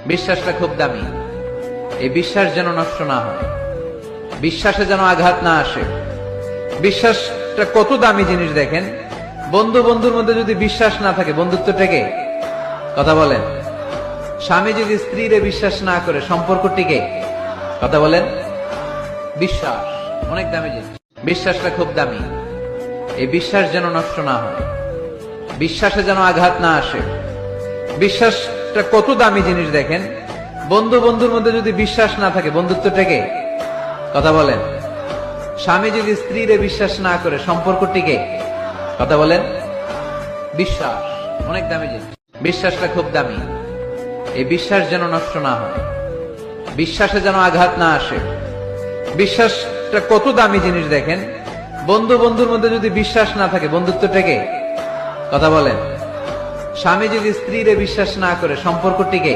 বিশ্বাসটা খুব দামি। এই বিশ্বাস যেন নষ্ট না হয়, বিশ্বাসে যেন আঘাত না আসে। বিশ্বাসটা কত দামি জিনিস দেখেন। বন্ধু বন্ধুর মধ্যে যদি বিশ্বাস না থাকে, বন্ধুত্ব টেকে? কথা বলেন। স্বামী যদি স্ত্রীরে বিশ্বাস না করে, সম্পর্ক টিকে? কথা বলেন। বিশ্বাস অনেক দামি জিনিস, বিশ্বাসটা খুব দামি। এই বিশ্বাস যেন নষ্ট না হয়, বিশ্বাসে যেন আঘাত না আসে। বিশ্বাসটা কত দামি জিনিস দেখেন। বন্ধু বন্ধুর মধ্যে যদি বিশ্বাস না থাকে, বন্ধুত্ব টেকে? কথা বলেন। স্বামী যদি স্ত্রীরে বিশ্বাস না করে, সম্পর্ক টিকে? কথা বলেন। বিশ্বাস অনেক দামি জিনিস, বিশ্বাসটা খুব দামি। এই বিশ্বাস যেন নষ্ট না হয়, বিশ্বাসে যেন আঘাত না আসে। বিশ্বাসটা কত দামি জিনিস দেখেন। বন্ধু বন্ধুর মধ্যে যদি বিশ্বাস না থাকে, বন্ধুত্ব টেকে? কথা বলেন। স্বামী যদি স্ত্রীরে বিশ্বাস না করে, সম্পর্ক টিকে?